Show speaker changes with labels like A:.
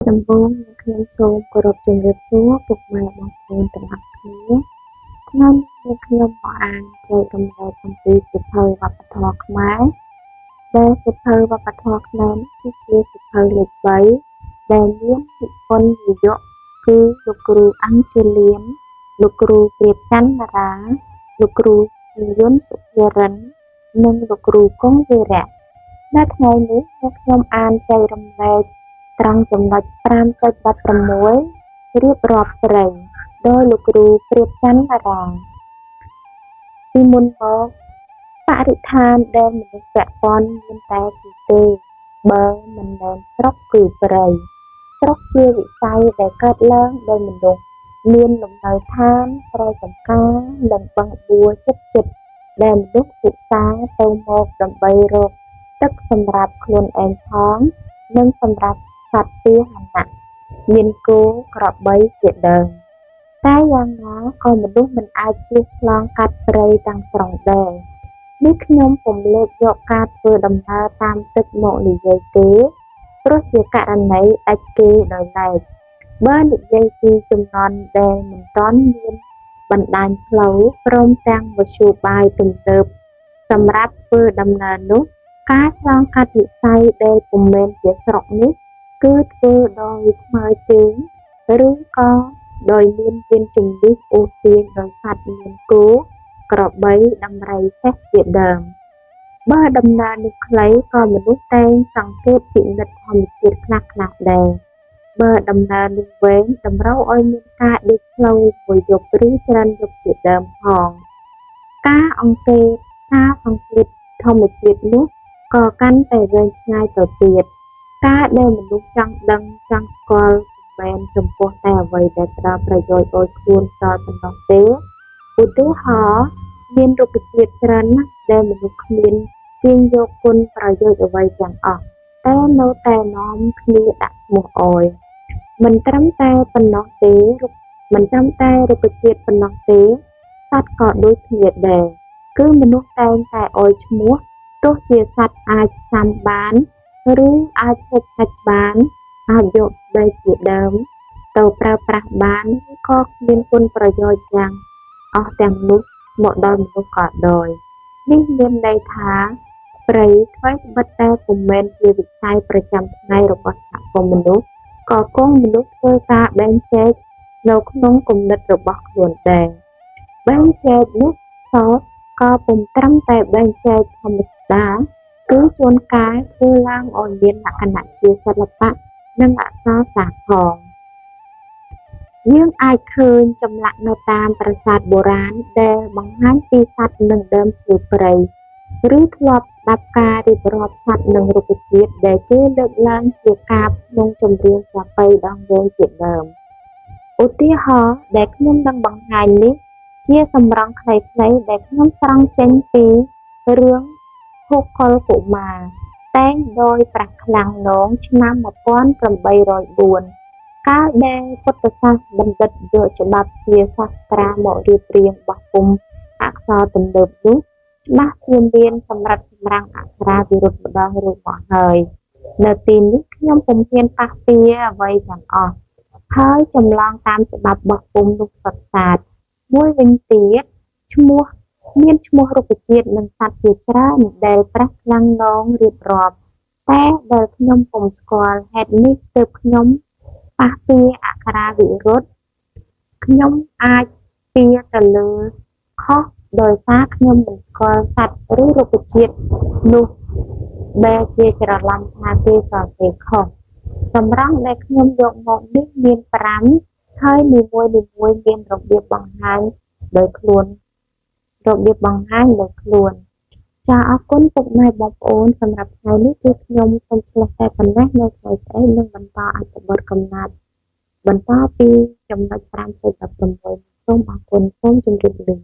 A: ដំបូងខ្ញុំសូមគោរពជម្រាបសួរពុកម៉ែបងប្អូនទាំងអស់គ្នាខ្ញុំមកអានចែករំលែកអំពីសៀវភៅវប្បធម៌ខ្មែរដែលសៀវភៅវប្បធម៌ខ្មែរគឺជាសៀវភៅលេខ3ដែលមាននិពន្ធនាយកគឺលោកគ្រូអង្គជលៀនលោកគ្រូព្រាបច័ន្ទតារាលោកគ្រូយុនសុភារិននិងលោកគ្រូគង់វីរៈនៅថ្ងៃនេះខ្ញុំអានចែករំលែកត្រង់ចំណុច 5.16 រៀបរាប់ព្រៃដោយលោកគ្រូព្រាបច័ន្ទតារាពីមុនមកបរិស្ថានដែលមនុស្សពាក់ព័ន្ធមានតែទីទេបើមិនមែនស្រុកគឺព្រៃស្រុកជាវិស័យដែលកើតឡើងដោយមនុស្សមានលំនៅឋានស្រែចម្ការនិងបឹងបួជិតដែលមនុស្សឧស្សាហ៍ទៅមកដើម្បីរកទឹកសម្រាប់ខ្លួនឯងផងនិងសម្រាប់សត្វពាហនៈមានគោក្របីជាដើមតែយ៉ាងណាក៏មនុស្សមិនអាចជៀសឆ្លងកាត់ព្រៃទាំងស្រុងដែរនេះខ្ញុំពុំលើកយកការធ្វើដំណើរតាមទឹកមកនិយាយទេព្រោះជាករណីដាច់គេដោយឡែកបើនិយាយពីជំនាន់ដែលមិនទាន់មានបណ្ដាញផ្លូវព្រមទាំងមធ្យោបាយទំនើបសម្រាប់ធ្វើដំណើរនោះការឆ្លងកាត់វិស័យដែលពុំមែនជាស្រុកនេះគឺធ្វើដោយថ្មើរជើងឬក៏ដោយមានយានជំនិះអូសទាញដោយសត្វមានគោក្របីដំរីសេះជាដើមបើដំណើរនេះខ្លីក៏មនុស្សតែងសង្កេតពិនិត្យធម្មជាតិខ្លះដែរបើដំណើរនេះវែងតម្រូវឲ្យមានការដេកផ្លូវមួយយប់ឬច្រើនយប់ជាដើមផងការសង្កេតធម្មជាតិនោះក៏កាន់តែវែងឆ្ងាយទៅទៀតការដែលមនុស្សចង់ដឹងចង់ស្គាល់មិនមែនចំពោះតែអ្វីដែលផ្ដល់ប្រយោជន៍ឲ្យខ្លួនផ្ទាល់ប៉ុណ្ណោះទេឧទាហរណ៍មានរុក្ខជាតិច្រើនណាស់ដែលមនុស្សគ្មានទាញយកគុណប្រយោជន៍អ្វីទាំងអស់តែនៅតែនាំគ្នាដាក់ឈ្មោះអោយមិនត្រឹមតែប៉ុណ្ណោះទេរុក្ខជាតិប៉ុណ្ណោះទេសត្វក៏ដូចគ្នាដែរគឺមនុស្សតែងតែអោយឈ្មោះទោះជាសត្វអាចផ្សាំបានឬអាចហូបសាច់បានអាចយកស្បែកជាដើមទៅប្រើប្រាស់បានឬក៏មានគុណប្រយោជន៍យ៉ាងអស់ទាំងនោះមកដល់មនុស្សក៏ដោយនេះមានន័យថាព្រៃថ្មីត្បិតតែពុំមែនជាវិស័យប្រចាំថ្ងៃរបស់សហគមន៍មនុស្សក៏គង់មនុស្សធ្វើការបែងចែកនៅក្នុងគំនិតរបស់ខ្លួនដែរបែងចែកនោះសោតក៏ពុំត្រឹមតែបែងចែកធម្មតាគឺជួនកាលធ្វើឡើងឲ្យមានលក្ខណៈជាសិល្បៈនិងអក្សរសាស្ត្រផងយើងអាចឃើញចម្លាក់នៅតាមប្រាសាទបុរាណដែលបង្ហាញពីសត្វនិងដើមឈើព្រៃឬធ្លាប់ស្ដាប់ការរៀបរាប់សត្វនិងរុក្ខជាតិដែលគេលើកឡើងជាការក្នុងចម្រៀងចាប៉ីដងវែងជាដើមឧទាហរណ៍ដែលខ្ញុំនឹងបង្ហាញនេះជាសម្រង់ខ្លីៗដែលខ្ញុំស្រង់ចេញពីរឿងហូកុលកុមារតែងដោយប្រាក់ខ្លាំងឡងឆ្នាំ1804កាលដែលពុទ្ធសាសនបណ្ឌិតយកច្បាប់ជាសាស្ត្រាមករៀបរៀងបោះពុម្ពអក្សរទំនើបនោះច្បាស់ជាមានសម្រាប់សម្រាំងអក្សរាវិរុទ្ធម្ដងរួចមកហើយនៅទីនេះខ្ញុំពុំហ៊ានប៉ះពាល់អ្វីទាំងអស់ហើយចម្លងតាមច្បាប់បោះពុម្ពនោះសុទ្ធសាធមួយវិញទៀតមានឈ្មោះរុក្ខជាតិនិងសត្វជាច្រើនដែលប្រាស់ខ្លាំងឡងរៀបរាប់តែដែលខ្ញុំពុំស្គាល់ហេតុនេះទើបខ្ញុំប៉ះពាល់អក្សរាវិរុទ្ធខ្ញុំអាចពាល់ទៅលើខុសដោយសារខ្ញុំមិនស្គាល់សត្វឬរុក្ខជាតិនោះបែរជាច្រឡំថាគេសរសេរខុសសម្រង់ដែលខ្ញុំយកមកនេះមាន5ហើយនីមួយៗមានរបៀបបង្ហាញដោយខ្លួនចាអរគុណពុកម៉ែបងប្អូនសម្រាប់ថ្ងៃនេះគឺខ្ញុំសូមឆ្លុះតែប៉ុណ្ណេះនៅថ្ងៃស្អែកនឹងបន្តអត្ថបទកំណាព្យបន្តពីចំណុច 5.16 សូមអរគុណសូមជម្រាបលា